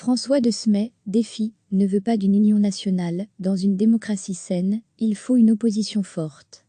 François de Smet, défi, ne veut pas d'une union nationale. Dans une démocratie saine, il faut une opposition forte.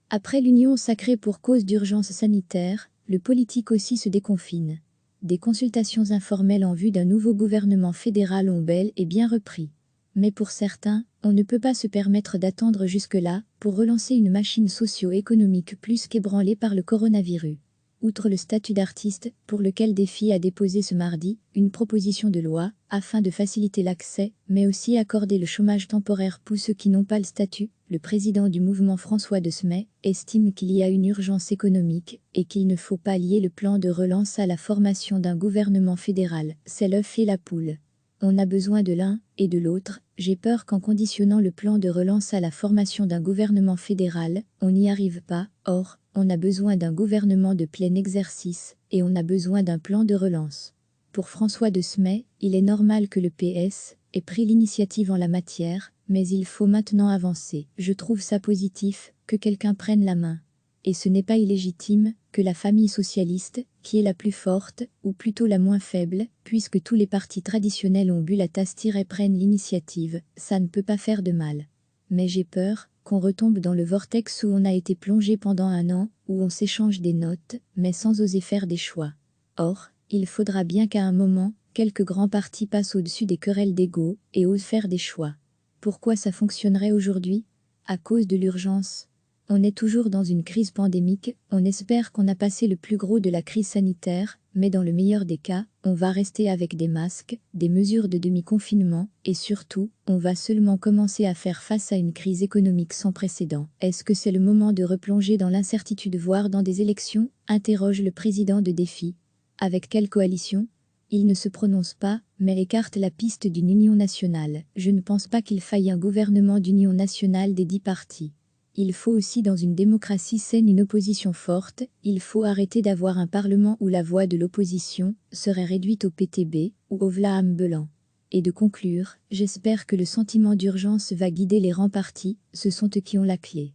Après l'union sacrée pour cause d'urgence sanitaire, le politique aussi se déconfine. Des consultations informelles en vue d'un nouveau gouvernement fédéral ont bel et bien repris. Mais pour certains, on ne peut pas se permettre d'attendre jusque-là pour relancer une machine socio-économique plus qu'ébranlée par le coronavirus. Outre le statut d'artiste, pour lequel Défi a déposé ce mardi une proposition de loi, afin de faciliter l'accès, mais aussi accorder le chômage temporaire pour ceux qui n'ont pas le statut, le président du mouvement François de Smet estime qu'il y a une urgence économique et qu'il ne faut pas lier le plan de relance à la formation d'un gouvernement fédéral. C'est l'œuf et la poule. On a besoin de l'un et de l'autre. J'ai peur qu'en conditionnant le plan de relance à la formation d'un gouvernement fédéral, on n'y arrive pas. Or, on a besoin d'un gouvernement de plein exercice et on a besoin d'un plan de relance. Pour François de Smet, il est normal que le PS ait pris l'initiative en la matière, mais il faut maintenant avancer. Je trouve ça positif que quelqu'un prenne la main. Et ce n'est pas illégitime que la famille socialiste, qui est la plus forte, ou plutôt la moins faible, puisque tous les partis traditionnels ont bu la tasse et prennent l'initiative, ça ne peut pas faire de mal. Mais j'ai peur qu'on retombe dans le vortex où on a été plongé pendant un an, où on s'échange des notes, mais sans oser faire des choix. Or, il faudra bien qu'à un moment, quelques grands partis passent au-dessus des querelles d'ego et osent faire des choix. Pourquoi ça fonctionnerait aujourd'hui? À cause de l'urgence. On est toujours dans une crise pandémique, on espère qu'on a passé le plus gros de la crise sanitaire, mais dans le meilleur des cas, on va rester avec des masques, des mesures de demi-confinement, et surtout, on va seulement commencer à faire face à une crise économique sans précédent. Est-ce que c'est le moment de replonger dans l'incertitude voire dans des élections? Interroge le président de Défi. Avec quelle coalition? Il ne se prononce pas, mais écarte la piste d'une union nationale. Je ne pense pas qu'il faille un gouvernement d'union nationale des 10 partis. Il faut aussi dans une démocratie saine une opposition forte, il faut arrêter d'avoir un parlement où la voix de l'opposition serait réduite au PTB ou au vla ambulant. Et de conclure, j'espère que le sentiment d'urgence va guider les rangs partis, ce sont eux qui ont la clé.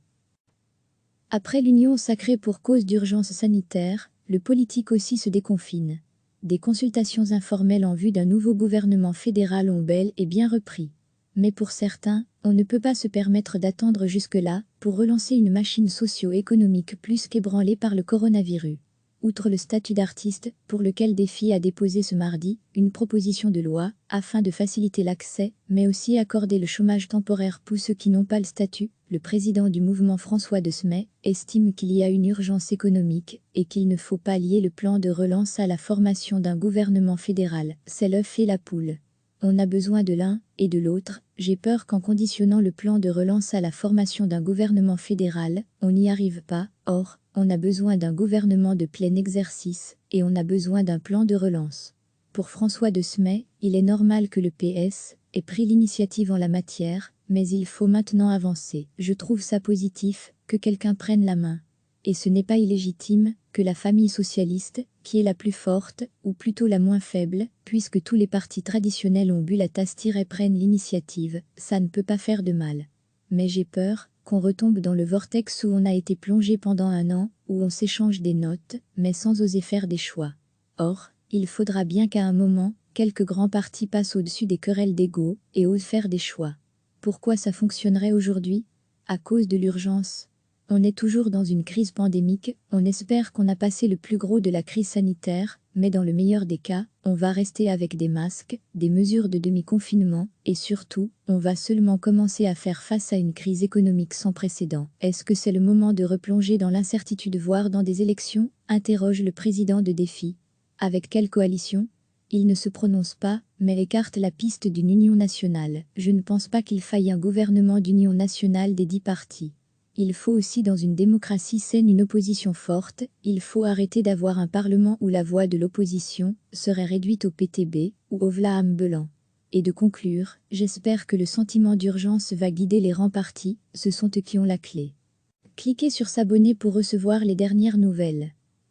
Après l'union sacrée pour cause d'urgence sanitaire, le politique aussi se déconfine. Des consultations informelles en vue d'un nouveau gouvernement fédéral ont bel et bien repris. Mais pour certains, on ne peut pas se permettre d'attendre jusque-là pour relancer une machine socio-économique plus qu'ébranlée par le coronavirus. Outre le statut d'artiste, pour lequel Défi a déposé ce mardi une proposition de loi, afin de faciliter l'accès, mais aussi accorder le chômage temporaire pour ceux qui n'ont pas le statut, le président du mouvement François de Smet estime qu'il y a une urgence économique et qu'il ne faut pas lier le plan de relance à la formation d'un gouvernement fédéral. C'est l'œuf et la poule. On a besoin de l'un et de l'autre. J'ai peur qu'en conditionnant le plan de relance à la formation d'un gouvernement fédéral, on n'y arrive pas. Or, on a besoin d'un gouvernement de plein exercice et on a besoin d'un plan de relance. Pour François de Smet, il est normal que le PS ait pris l'initiative en la matière, mais il faut maintenant avancer. Je trouve ça positif que quelqu'un prenne la main. Et ce n'est pas illégitime que la famille socialiste, qui est la plus forte, ou plutôt la moins faible, puisque tous les partis traditionnels ont bu la tasse et prennent l'initiative, ça ne peut pas faire de mal. Mais j'ai peur qu'on retombe dans le vortex où on a été plongé pendant un an, où on s'échange des notes, mais sans oser faire des choix. Or, il faudra bien qu'à un moment, quelques grands partis passent au-dessus des querelles d'ego et osent faire des choix. Pourquoi ça fonctionnerait aujourd'hui? À cause de l'urgence. On est toujours dans une crise pandémique, on espère qu'on a passé le plus gros de la crise sanitaire, mais dans le meilleur des cas, on va rester avec des masques, des mesures de demi-confinement, et surtout, on va seulement commencer à faire face à une crise économique sans précédent. Est-ce que c'est le moment de replonger dans l'incertitude voire dans des élections? Interroge le président de Défi. Avec quelle coalition? Il ne se prononce pas, mais écarte la piste d'une union nationale. Je ne pense pas qu'il faille un gouvernement d'union nationale des 10 partis. Il faut aussi dans une démocratie saine une opposition forte, il faut arrêter d'avoir un parlement où la voix de l'opposition serait réduite au PTB ou au vla ambulant. Et de conclure, j'espère que le sentiment d'urgence va guider les rangs partis, ce sont eux qui ont la clé. Cliquez sur s'abonner pour recevoir les dernières nouvelles.